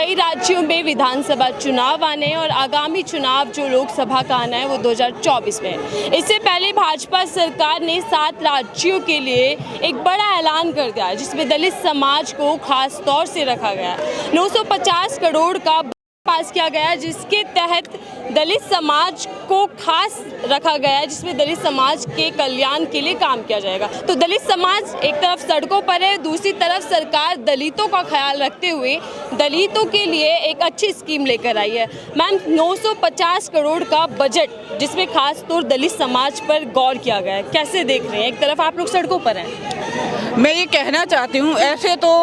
कई राज्यों में विधानसभा चुनाव आने हैं और आगामी चुनाव जो लोकसभा का आना है वो 2024 में है। इससे पहले भाजपा सरकार ने 7 राज्यों के लिए एक बड़ा ऐलान कर दिया है, जिसमें दलित समाज को खास तौर से रखा गया है। 950 करोड़ का पास किया गया है, जिसके तहत दलित समाज को खास रखा गया है, जिसमें दलित समाज के कल्याण के लिए काम किया जाएगा। तो दलित समाज एक तरफ सड़कों पर है, दूसरी तरफ सरकार दलितों का ख्याल रखते हुए दलितों के लिए एक अच्छी स्कीम लेकर आई है। मैम, 950 करोड़ का बजट, जिसमें खास तौर दलित समाज पर गौर किया गया है, कैसे देख रहे हैं? एक तरफ आप लोग सड़कों पर हैं। मैं ये कहना चाहती हूँ, ऐसे तो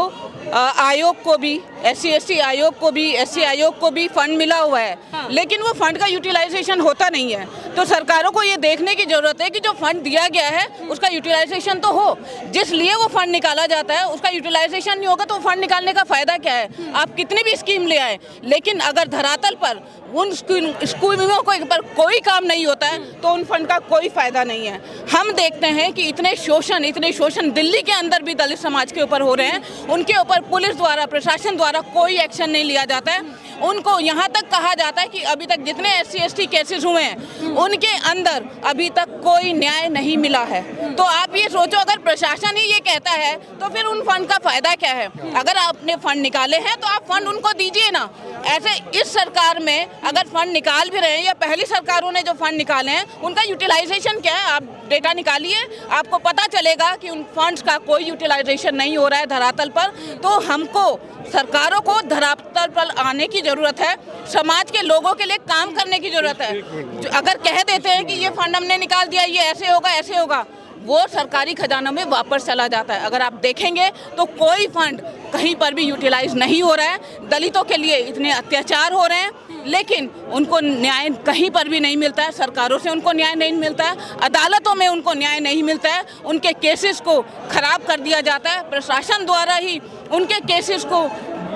आयोग को भी SC/ST आयोग को भी SC आयोग को भी फंड मिला हुआ है, लेकिन वो फंड का यूटिलाइजेशन होता नहीं है। तो सरकारों को ये देखने की ज़रूरत है कि जो फंड दिया गया है उसका यूटिलाइजेशन तो हो, जिस लिए वो फंड निकाला जाता है उसका यूटिलाइजेशन नहीं होगा तो फंड निकालने का फ़ायदा क्या है? आप कितनी भी स्कीम ले आए, लेकिन अगर धरातल पर उन स्कूलों को पर कोई काम नहीं होता है तो उन फंड का कोई फ़ायदा नहीं है। हम देखते हैं कि इतने शोषण दिल्ली के अंदर भी दलित समाज के ऊपर हो रहे हैं, उनके ऊपर पुलिस द्वारा, प्रशासन द्वारा कोई एक्शन नहीं लिया जाता है। उनको यहाँ तक कहा जाता है कि अभी तक जितने SC/ST केसेस हुए हैं उनके अंदर अभी तक कोई न्याय नहीं मिला है। तो आप ये सोचो, अगर प्रशासन ही ये कहता है तो फिर उन फंड का फ़ायदा क्या है? अगर आपने फंड निकाले हैं तो आप फंड उनको दीजिए ना। ऐसे इस सरकार में अगर फंड निकाल भी रहे हैं या पहली सरकारों ने जो फंड निकाले हैं उनका यूटिलाइजेशन क्या है? आप डेटा निकालिए, आपको पता चलेगा कि उन फंड्स का कोई यूटिलाइजेशन नहीं हो रहा है धरातल पर। तो हमको सरकारों को धरातल पर आने की ज़रूरत है, समाज के लोगों के लिए काम करने की ज़रूरत है। अगर कह देते हैं कि ये फंड हमने निकाल दिया, ये ऐसे होगा, वो सरकारी खजानों में वापस चला जाता है। अगर आप देखेंगे तो कोई फंड कहीं पर भी यूटिलाइज नहीं हो रहा है। दलितों के लिए इतने अत्याचार हो रहे हैं, लेकिन उनको न्याय कहीं पर भी नहीं मिलता है। सरकारों से उनको न्याय नहीं मिलता है, अदालतों में उनको न्याय नहीं मिलता है। उनके केसेस को खराब कर दिया जाता है, प्रशासन द्वारा ही उनके केसेस को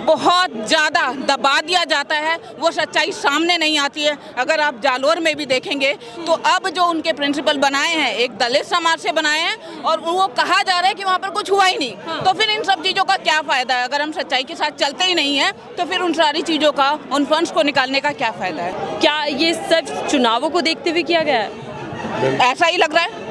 बहुत ज़्यादा दबा दिया जाता है, वो सच्चाई सामने नहीं आती है। अगर आप जालोर में भी देखेंगे तो अब जो उनके प्रिंसिपल बनाए हैं एक दलित समाज से बनाए हैं और वो कहा जा रहा है कि वहाँ पर कुछ हुआ ही नहीं। तो फिर इन सब चीज़ों का क्या फ़ायदा है? अगर हम सच्चाई के साथ चलते ही नहीं हैं तो फिर उन सारी चीज़ों का, उन फंड्स को निकालने का क्या फ़ायदा है? क्या ये सब चुनावों को देखते हुए किया गया है? ऐसा ही लग रहा है,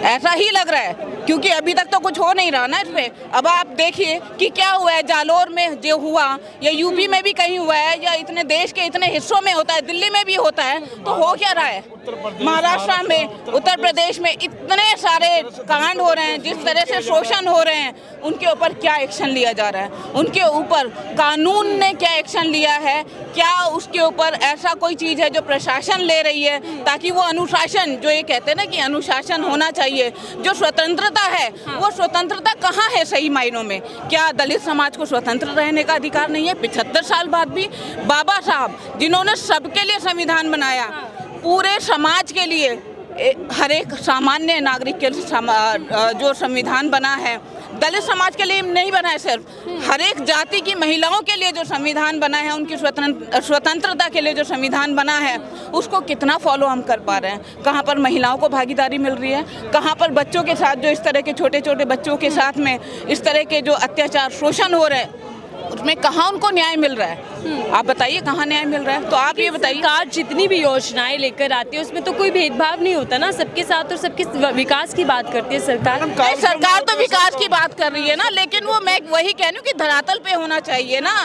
ऐसा ही लग रहा है, क्योंकि अभी तक तो कुछ हो नहीं रहा ना इसमें। अब आप देखिए कि क्या हुआ है जालोर में जो हुआ, या यूपी में भी कहीं हुआ है, या इतने देश के इतने हिस्सों में होता है, दिल्ली में भी होता है, तो हो क्या रहा है? महाराष्ट्र में, उत्तर प्रदेश में इतने सारे कांड हो रहे हैं, जिस तरह से शोषण हो रहे हैं, उनके ऊपर क्या एक्शन लिया जा रहा है? उनके ऊपर कानून ने क्या एक्शन लिया है? क्या उसके ऊपर ऐसा कोई चीज़ है जो प्रशासन ले रही है ताकि वो अनुशासन, जो ये कहते हैं ना कि अनुशासन होना चाहिए, जो स्वतंत्रता है, वो स्वतंत्रता कहाँ है सही मायनों में? क्या दलित समाज को स्वतंत्र रहने का अधिकार नहीं है? 75 साल बाद भी बाबा साहब, जिन्होंने सबके लिए संविधान बनाया, पूरे समाज के लिए, हर एक सामान्य नागरिक के जो संविधान बना है, दलित समाज के लिए नहीं बना है, सिर्फ हर एक जाति की महिलाओं के लिए जो संविधान बना है, उनकी स्वतंत्रता के लिए जो संविधान बना है, उसको कितना फॉलो हम कर पा रहे हैं? कहाँ पर महिलाओं को भागीदारी मिल रही है? कहाँ पर बच्चों के साथ जो इस तरह के छोटे छोटे बच्चों के साथ में इस तरह के जो अत्याचार, शोषण हो रहे हैं, उसमें कहाँ उनको न्याय मिल रहा है? आप बताइए, कहाँ न्याय मिल रहा है? तो आप ये बताइए, सरकार जितनी भी योजनाएं लेकर आती है उसमें तो कोई भेदभाव नहीं होता ना, सबके साथ और सबके विकास की बात करती है सरकार। सरकार तो विकास की बात कर रही है ना, लेकिन वो, मैं वही कह रही हूँ कि धरातल पे होना चाहिए ना।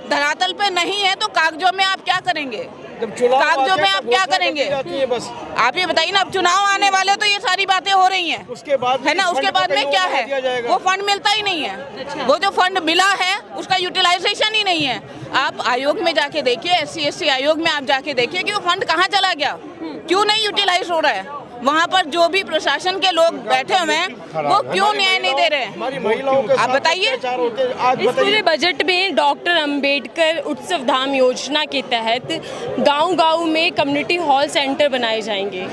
धरातल पे नहीं है तो कागजों में आप क्या करेंगे? कागजों में आप क्या करेंगे? बस आप ये बताइए ना, अब चुनाव आने वाले तो ये सारी बातें हो रही हैं, उसके बाद है ना, उसके बाद में क्या है? वो फंड मिलता ही नहीं है। वो जो फंड मिला है उसका यूटिलाइजेशन ही नहीं है। आप आयोग में जाके देखिए, SC/ST आयोग में आप जाके देखिए कि वो फंड कहाँ चला गया, क्यों नहीं यूटिलाइज हो रहा है? वहाँ पर जो भी प्रशासन के लोग बैठे हुए हैं वो क्यों न्याय नहीं दे रहे हैं? आप बताइए। इस पूरे बजट में डॉक्टर अंबेडकर उत्सव धाम योजना के तहत गांव-गांव में कम्युनिटी हॉल सेंटर बनाए जाएंगे,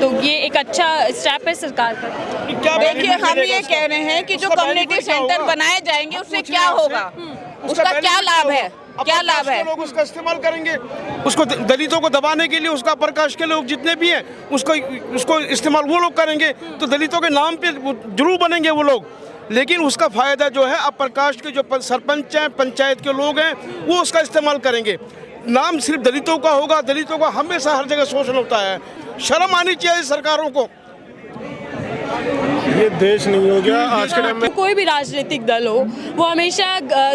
तो ये एक अच्छा स्टेप है सरकार का। देखिए, हम ये कह रहे हैं कि जो कम्युनिटी सेंटर बनाए जाएंगे उससे क्या होगा, उसका क्या लाभ है? क्या लाभ है? लोग उसका इस्तेमाल करेंगे, उसको दलितों को दबाने के लिए, उसका प्रकाश के लोग जितने भी हैं उसको इस्तेमाल वो लोग करेंगे, तो दलितों के नाम पे जरूर बनेंगे वो लोग। लेकिन उसका फ़ायदा जो है अब प्रकाश के जो सरपंच हैं, पंचायत के लोग हैं, वो उसका इस्तेमाल करेंगे। नाम सिर्फ दलितों का होगा, दलितों का हमेशा हर जगह शोषण होता है। शर्म आनी चाहिए सरकारों को। ये देश नहीं हो गया आज के टाइम में। कोई भी राजनीतिक दल हो, वो हमेशा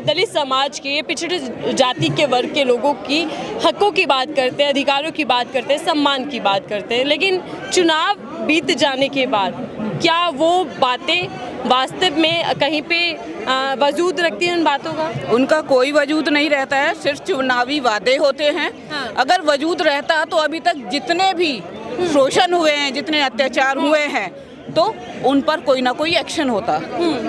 दलित समाज के, पिछड़े जाति के वर्ग के लोगों की हकों की बात करते हैं, अधिकारों की बात करते हैं, सम्मान की बात करते हैं। लेकिन चुनाव बीत जाने के बाद क्या वो बातें वास्तव में कहीं पे वजूद रखती हैं उन बातों का? उनका कोई वजूद नहीं रहता है, सिर्फ चुनावी वादे होते हैं। हाँ। अगर वजूद रहता तो अभी तक जितने भी शोषण हुए हैं, जितने अत्याचार हुए हैं, तो उन पर कोई ना कोई एक्शन होता।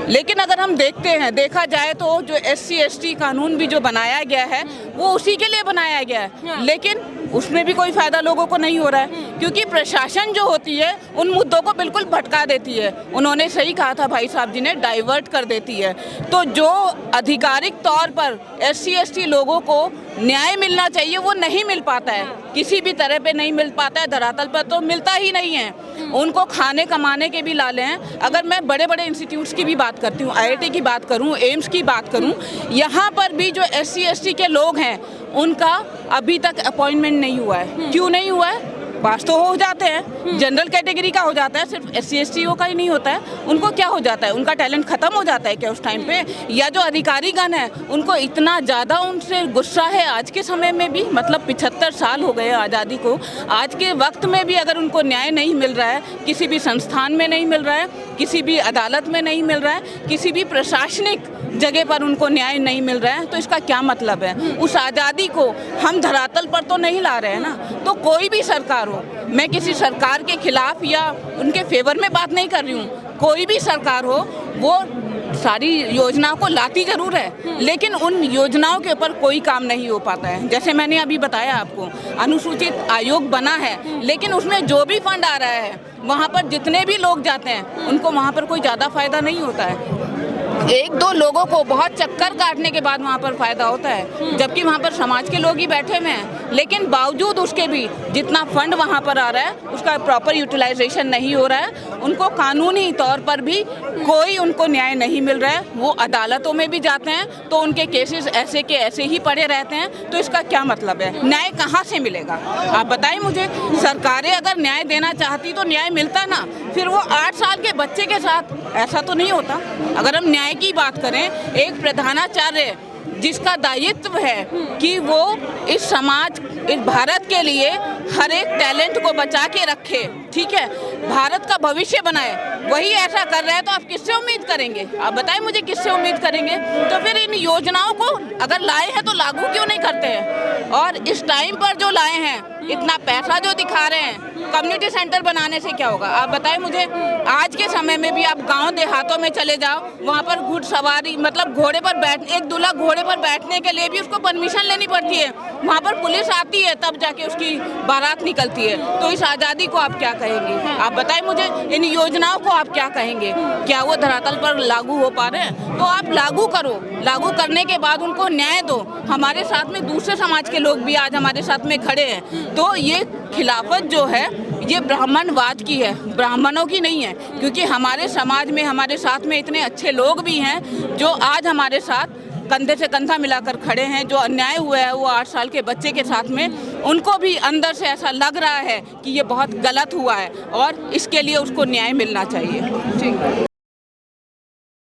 लेकिन अगर हम देखा जाए तो जो SC ST कानून भी जो बनाया गया है वो उसी के लिए बनाया गया है, लेकिन उसमें भी कोई फायदा लोगों को नहीं हो रहा है, क्योंकि प्रशासन जो होती है उन मुद्दों को बिल्कुल भटका देती है। उन्होंने सही कहा था भाई साहब जी ने, डाइवर्ट कर देती है। तो जो आधिकारिक तौर पर SC ST लोगों को न्याय मिलना चाहिए वो नहीं मिल पाता है, किसी भी तरह पे नहीं मिल पाता है। धरातल पर तो मिलता ही नहीं है। उनको खाने कमाने के भी लाले हैं। अगर मैं बड़े बड़े इंस्टीट्यूट्स की भी बात करती हूँ, IIT की बात करूँ, एम्स की बात करूँ, यहाँ पर भी जो SC ST के लोग हैं उनका अभी तक अपॉइंटमेंट नहीं हुआ है। क्यों नहीं हुआ है? पास तो हो जाते हैं, जनरल कैटेगरी का हो जाता है, सिर्फ SC ST का ही नहीं होता है। उनको क्या हो जाता है? उनका टैलेंट खत्म हो जाता है क्या उस टाइम पे? या जो अधिकारीगण है उनको इतना ज़्यादा उनसे गुस्सा है आज के समय में भी, मतलब 75 साल हो गए आज़ादी को, आज के वक्त में भी अगर उनको न्याय नहीं मिल रहा है, किसी भी संस्थान में नहीं मिल रहा है, किसी भी अदालत में नहीं मिल रहा है, किसी भी प्रशासनिक जगह पर उनको न्याय नहीं मिल रहा है, तो इसका क्या मतलब है? उस आज़ादी को हम धरातल पर तो नहीं ला रहे हैं ना। तो कोई भी सरकार हो, मैं किसी सरकार के खिलाफ या उनके फेवर में बात नहीं कर रही हूँ, कोई भी सरकार हो वो सारी योजनाओं को लाती जरूर है, लेकिन उन योजनाओं के ऊपर कोई काम नहीं हो पाता है। जैसे मैंने अभी बताया आपको, अनुसूचित आयोग बना है, लेकिन उसमें जो भी फंड आ रहा है वहाँ पर जितने भी लोग जाते हैं उनको वहाँ पर कोई ज़्यादा फायदा नहीं होता है। एक दो लोगों को बहुत चक्कर काटने के बाद वहाँ पर फायदा होता है, जबकि वहाँ पर समाज के लोग ही बैठे हुए हैं। लेकिन बावजूद उसके भी जितना फंड वहाँ पर आ रहा है उसका प्रॉपर यूटिलाइजेशन नहीं हो रहा है। उनको कानूनी तौर पर भी कोई उनको न्याय नहीं मिल रहा है। वो अदालतों में भी जाते हैं तो उनके केसेस ऐसे के ऐसे ही पड़े रहते हैं। तो इसका क्या मतलब है? न्याय कहाँ से मिलेगा? आप बताएं मुझे। सरकारें अगर न्याय देना चाहती तो न्याय मिलता ना, फिर वो 8 साल के बच्चे के साथ ऐसा तो नहीं होता। अगर हम न्याय की बात करें, एक प्रधानाचार्य जिसका दायित्व है कि वो इस समाज, इस भारत के लिए हर एक टैलेंट को बचा के रखे, ठीक है, भारत का भविष्य बनाए, वही ऐसा कर रहा है तो आप किससे उम्मीद करेंगे? आप बताएं मुझे, किससे उम्मीद करेंगे? तो फिर इन योजनाओं को अगर लाए हैं तो लागू क्यों नहीं करते हैं? और इस टाइम पर जो लाए हैं, इतना पैसा जो दिखा रहे हैं, कम्युनिटी सेंटर बनाने से क्या होगा? आप बताएं मुझे। आज के समय में भी आप गांव देहातों में चले जाओ, वहाँ पर घुड़सवारी, मतलब घोड़े पर एक दूल्हा घोड़े पर बैठने के लिए भी उसको परमिशन लेनी पड़ती है। वहाँ पर पुलिस आती है तब जाके उसकी बारात निकलती है। तो इस आज़ादी को आप क्या कहेंगे? आप बताएं मुझे, इन योजनाओं को आप क्या कहेंगे? क्या वो धरातल पर लागू हो पा रहे हैं? तो आप लागू करो, लागू करने के बाद उनको न्याय दो। हमारे साथ में दूसरे समाज के लोग भी आज हमारे साथ में खड़े हैं। तो ये खिलाफत जो है ये ब्राह्मणवाद की है, ब्राह्मणों की नहीं है, क्योंकि हमारे समाज में हमारे साथ में इतने अच्छे लोग भी हैं जो आज हमारे साथ कंधे से कंधा मिलाकर खड़े हैं। जो अन्याय हुआ है वो 8 साल के बच्चे के साथ में, उनको भी अंदर से ऐसा लग रहा है कि ये बहुत गलत हुआ है और इसके लिए उसको न्याय मिलना चाहिए। ठीक।